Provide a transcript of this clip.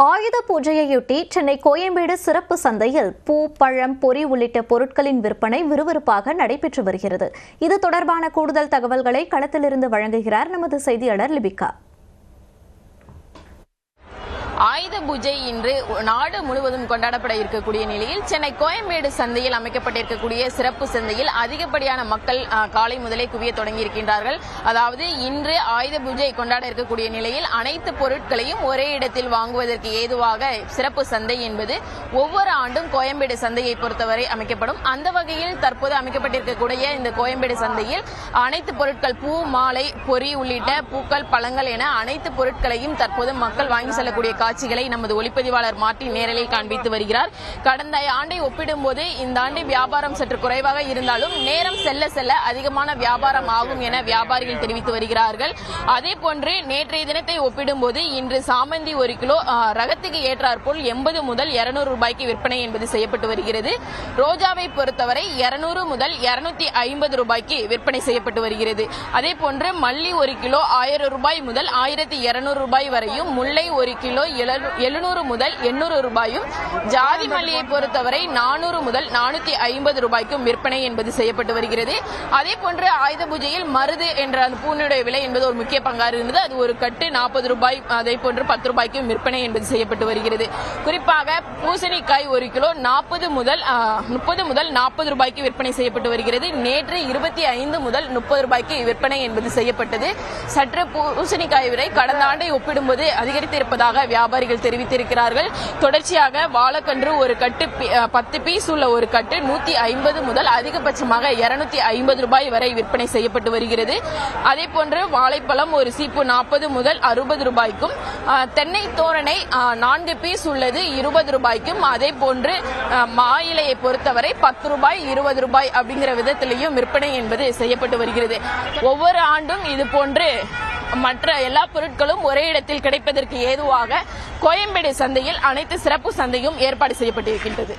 ஆயுத பூஜையையொட்டி சென்னை கோயம்பேடு சிறப்பு சந்தையில் பூ, பழம், பொரி உள்ளிட்ட பொருட்களின் விற்பனை விறுவிறுப்பாக நடைபெற்று வருகிறது. இது தொடர்பான கூடுதல் தகவல்களை களத்திலிருந்து வழங்குகிறார் நமது செய்தியாளர் லிபிகா. ஆயுத பூஜை இன்று நாடு முழுவதும் கொண்டாடப்பட இருக்கக்கூடிய நிலையில் சென்னை கோயம்பேடு சந்தையில் அமைக்கப்பட்டிருக்கக்கூடிய சிறப்பு சந்தையில் அதிகப்படியான மக்கள் காலை முதலே குவிய தொடங்கியிருக்கின்றார்கள். அதாவது இன்று ஆயுத பூஜை கொண்டாட இருக்கக்கூடிய நிலையில் அனைத்து பொருட்களையும் ஒரே இடத்தில் வாங்குவதற்கு ஏதுவாக சிறப்பு சந்தை என்பது ஒவ்வொரு ஆண்டும் கோயம்பேடு சந்தையை பொறுத்தவரை அமைக்கப்படும். அந்த வகையில் தற்போது அமைக்கப்பட்டிருக்கக்கூடிய இந்த கோயம்பேடு சந்தையில் அனைத்து பொருட்கள் பூ, மாலை, பொரி உள்ளிட்ட பூக்கள், பழங்கள் என அனைத்து பொருட்களையும் தற்போது மக்கள் வாங்கி செல்லக்கூடிய காட்சிகளை நமது ஒளிப்பதிவாளர் மார்ட்டின் நேரலில் காண்பித்து வருகிறார். கடந்த ஆண்டை ஒப்பிடும்போது இந்த ஆண்டு வியாபாரம் சற்று குறைவாக இருந்தாலும் நேரம் செல்ல செல்ல அதிகமான வியாபாரம் ஆகும் என வியாபாரிகள் தெரிவித்து வருகிறார்கள். அதே போன்று நேற்றைய தினத்தை ஒப்பிடும்போது இன்று சாமந்தி 1 கிலோ ரகத்துக்கு ஏற்றாற்போல் 80 முதல் 200 ரூபாய்க்கு விற்பனை என்பது செய்யப்பட்டு வருகிறது. ரோஜாவை பொறுத்தவரை 200 முதல் 250 ரூபாய்க்கு விற்பனை செய்யப்பட்டு வருகிறது. அதே போன்று மல்லி 1 கிலோ 1000 ரூபாய் முதல் 1200 ரூபாய் வரையும், முல்லை 1 கிலோ 700 முதல் 800 ரூபாயும், ஜாதி மல்லியை பொறுத்தவரை 400 முதல் 450 ரூபாய்க்கும் விற்பனை என்பது செய்யப்பட்டு வருகிறது. அதே போன்று ஆயுத பூஜையில் மருது என்ற அந்த பூனுடைய விலை என்பது ஒரு முக்கிய பங்காறு இருந்தது. அது ஒரு கட்டு 40 ரூபாய், அதே போன்று 10 ரூபாய்க்கும் விற்பனை என்பது செய்யப்பட்டு வருகிறது. குறிப்பாக பூசணிக்காய் 1 கிலோ 30 முதல் 40 ரூபாய்க்கு விற்பனை செய்யப்பட்டு வருகிறது. நேற்று 25 முதல் 30 ரூபாய்க்கு விற்பனை என்பது செய்யப்பட்டது. சற்று பூசணிக்காய் விலை கடந்த ஆண்டை ஒப்பிடும்போது அதிகரித்திருப்பதாக வியாபாரிகள் தெரிவித்திருக்கிறார்கள். தொடர்ச்சியாக வாழைக்கன்று ஒரு கட்டு 10 பீஸ் உள்ள ஒரு கட்டு 150 முதல் அதிகபட்சமாக 250 ரூபாய் வரை விற்பனை செய்யப்பட்டு வருகிறது. அதே போன்று வாழைப்பழம் ஒரு சீப்பு 40 முதல் 60 ரூபாய்க்கும், தென்னை தோரணை 4 பீஸ் உள்ளது 20 ரூபாய்க்கும், அதே போன்று மாயிலையை பொறுத்தவரை 10 ரூபாய் 20 ரூபாய் அப்படிங்கிற விதத்திலையும் விற்பனை என்பது செய்யப்பட்டு வருகிறது. ஒவ்வொரு ஆண்டும் இது போன்று மற்ற எல்லா பொருட்களும் ஒரே இடத்தில் கிடைப்பதற்கு ஏதுவாக கோயம்பேடு சந்தையில் அனைத்து சிறப்பு சந்தையும் ஏற்பாடு செய்யப்பட்டிருக்கின்றது.